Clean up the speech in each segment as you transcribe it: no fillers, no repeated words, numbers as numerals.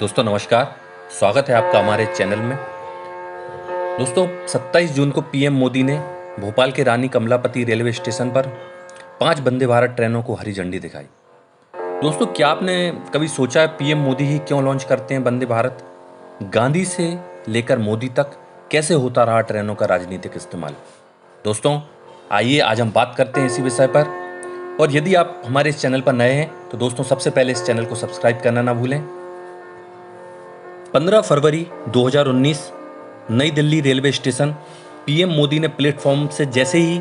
दोस्तों नमस्कार। स्वागत है आपका हमारे चैनल में। दोस्तों 27 जून को पीएम मोदी ने भोपाल के रानी कमलापति रेलवे स्टेशन पर 5 वंदे भारत ट्रेनों को हरी झंडी दिखाई। दोस्तों क्या आपने कभी सोचा है पीएम मोदी ही क्यों लॉन्च करते हैं वंदे भारत? गांधी से लेकर मोदी तक कैसे होता रहा ट्रेनों का राजनीतिक इस्तेमाल। दोस्तों आइए आज हम बात करते हैं इसी विषय पर। और यदि आप हमारे इस चैनल पर नए हैं तो दोस्तों सबसे पहले इस चैनल को सब्सक्राइब करना ना भूलें। 15 फरवरी 2019 नई Delhi railway station. PM Modi ने प्लेटफॉर्म से जैसे ही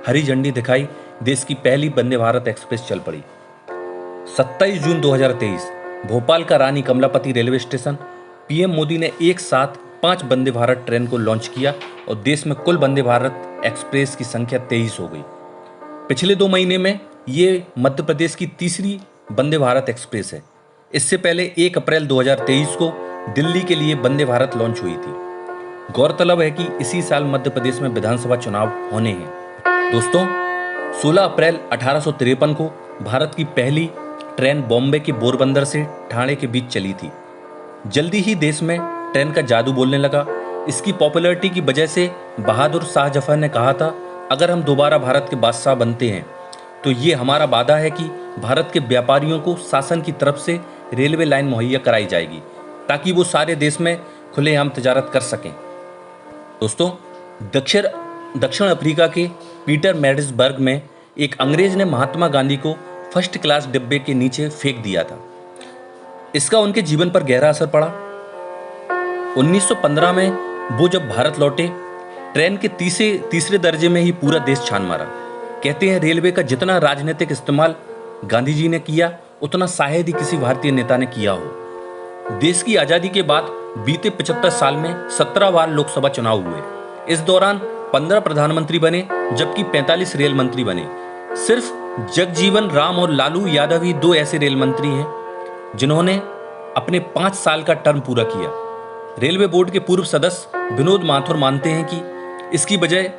हरी झंडी दिखाई, देश की पहली वंदे भारत एक्सप्रेस चल पड़ी। 27 जून 2023 भोपाल का Rani Kamlapati railway station. PM Modi ने एक साथ 5 वंदे भारत ट्रेन को लॉन्च किया और देश में कुल वंदे भारत एक्सप्रेस की संख्या 23 हो गई। पिछले 2 महीने में ये मध्य प्रदेश की तीसरी वंदे भारत एक्सप्रेस है। इससे पहले 1 अप्रैल 2023 को दिल्ली के लिए वंदे भारत लॉन्च हुई थी। गौरतलब है कि इसी साल मध्य प्रदेश में विधानसभा चुनाव होने हैं। दोस्तों 16 अप्रैल 1853 को भारत की पहली ट्रेन बॉम्बे के पोरबंदर से ठाणे के बीच चली थी। जल्दी ही देश में ट्रेन का जादू बोलने लगा। इसकी पॉपुलैरिटी की वजह से बहादुर शाह जफर ने कहा था, अगर हम दोबारा भारत के बादशाह बनते हैं तो ये हमारा वादा है कि भारत के व्यापारियों को शासन की तरफ से रेलवे लाइन मुहैया कराई जाएगी ताकि वो सारे देश में खुलेआम तिजारत कर सकें। दोस्तों दक्षिण अफ्रीका के पीटर मैरिट्सबर्ग में एक अंग्रेज ने महात्मा गांधी को फर्स्ट क्लास डिब्बे के नीचे फेंक दिया था। इसका उनके जीवन पर गहरा असर पड़ा। 1915 में वो जब भारत लौटे, ट्रेन के तीसरे दर्जे में ही पूरा देश छान मारा। कहते हैं रेलवे का जितना राजनीतिक इस्तेमाल गांधी जी ने किया उतना शायद ही किसी भारतीय नेता ने किया हो। देश की आजादी के बाद बीते 75 साल में 17 बार लोकसभा चुनाव हुए। इस दौरान 15 प्रधानमंत्री बने जबकि 45 रेल मंत्री बने। सिर्फ जगजीवन राम और लालू यादव ही 2 ऐसे रेल मंत्री हैं जिन्होंने अपने 5 साल का टर्म पूरा किया। रेलवे बोर्ड के पूर्व सदस्य विनोद माथुर मानते हैं कि इसकी वजह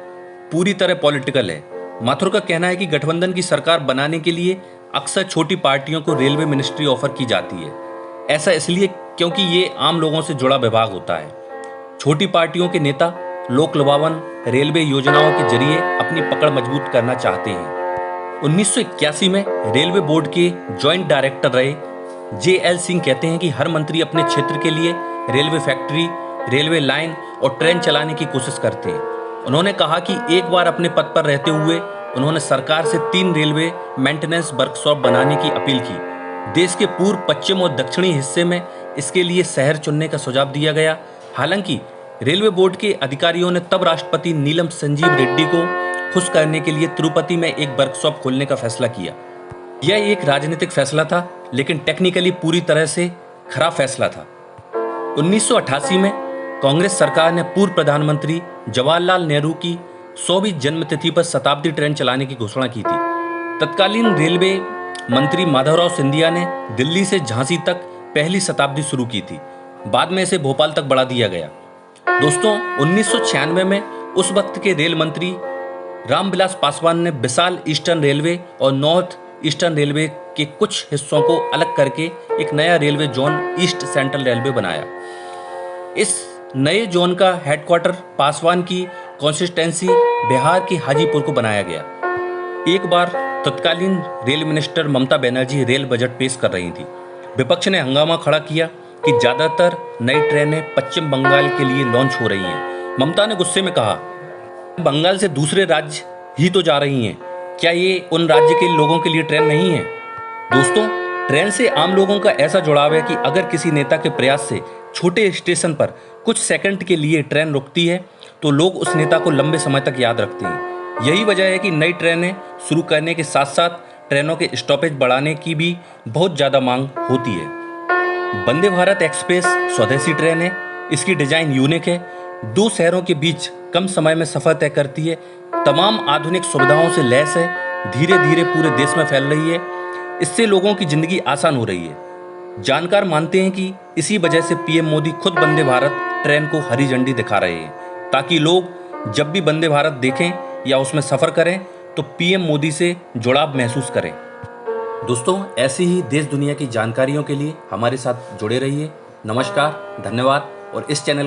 पूरी तरह पॉलिटिकल है। माथुर का कहना है कि गठबंधन की सरकार बनाने के लिए अक्सर छोटी पार्टियों को रेलवे मिनिस्ट्री ऑफर की जाती है। ऐसा इसलिए क्योंकि ये आम लोगों से जुड़ा विभाग होता है। छोटी पार्टियों के नेता लोक लुभावन रेलवे योजनाओं के जरिए अपनी पकड़ मजबूत करना चाहते हैं। 1981 में रेलवे बोर्ड के जॉइंट डायरेक्टर रहे JL सिंह कहते हैं कि हर मंत्री अपने क्षेत्र के लिए रेलवे फैक्ट्री, रेलवे लाइन और ट्रेन चलाने की कोशिश करते हैं। उन्होंने कहा कि एक बार अपने पद पर रहते हुए उन्होंने सरकार से 3 रेलवे मेंटेनेंस वर्कशॉप बनाने की अपील की। देश के पूर्व, पश्चिम और दक्षिणी हिस्से में इसके लिए शहर चुनने का सुझाव दिया गया। हालांकि रेलवे बोर्ड के अधिकारियों ने तब राष्ट्रपति नीलम संजीव रेड्डी को खुश करने के लिए तिरुपति में एक वर्कशॉप खोलने का फैसला किया। यह एक राजनीतिक फैसला था लेकिन टेक्निकली पूरी तरह से खराब फैसला था। 1988 में कांग्रेस सरकार ने पूर्व प्रधानमंत्री जवाहरलाल नेहरू की 100वीं जन्मतिथि पर शताब्दी ट्रेन चलाने की घोषणा की थी। तत्कालीन रेलवे मंत्री माधवराव सिंधिया ने दिल्ली से झांसी तक पहली शताब्दी शुरू की थी। बाद में इसे भोपाल तक बढ़ा दिया गया। दोस्तों 1996 में उस वक्त के रेल मंत्री रामविलास पासवान ने विशाल ईस्टर्न रेलवे और नॉर्थ ईस्टर्न रेलवे के कुछ हिस्सों को अलग करके एक नया railway zone east central railway बनाया। इस नए जोन का हेडक्वार्टर पासवान की कॉन्स्टिट्यूएंसी बिहार के हाजीपुर को बनाया गया। एक बार तत्कालीन rail minister Mamata Banerjee rail budget पेश कर रही थी। विपक्ष ने हंगामा खड़ा किया कि ज्यादातर नई ट्रेनें पश्चिम बंगाल के लिए लॉन्च हो रही हैं। ममता ने गुस्से में कहा, बंगाल से दूसरे राज्य ही तो जा रही हैं, क्या ये उन राज्य के लोगों के लिए ट्रेन नहीं है? दोस्तों ट्रेन से आम लोगों का ऐसा जुड़ाव है कि अगर किसी नेता के प्रयास से छोटे स्टेशन पर कुछ सेकंड के लिए ट्रेन रुकती है तो लोग उस नेता को लंबे समय तक याद रखते हैं। यही वजह है कि नई ट्रेनें शुरू करने के साथ साथ ट्रेनों के स्टॉपेज बढ़ाने की भी बहुत ज़्यादा मांग होती है। वंदे भारत एक्सप्रेस स्वदेशी ट्रेन है। इसकी डिजाइन यूनिक है। 2 शहरों के बीच कम समय में सफर तय करती है। तमाम आधुनिक सुविधाओं से लैस है। धीरे धीरे पूरे देश में फैल रही है। इससे लोगों की जिंदगी आसान हो रही है। जानकार मानते हैं कि इसी वजह से पीएम मोदी खुद वंदे भारत ट्रेन को हरी झंडी दिखा रहे हैं ताकि लोग जब भी वंदे भारत देखें या उसमें सफर करें तो पीएम मोदी से जुड़ाव महसूस करें। दोस्तों ऐसी ही देश दुनिया की जानकारियों के लिए हमारे साथ जुड़े रहिए। नमस्कार, धन्यवाद और इस चैनल को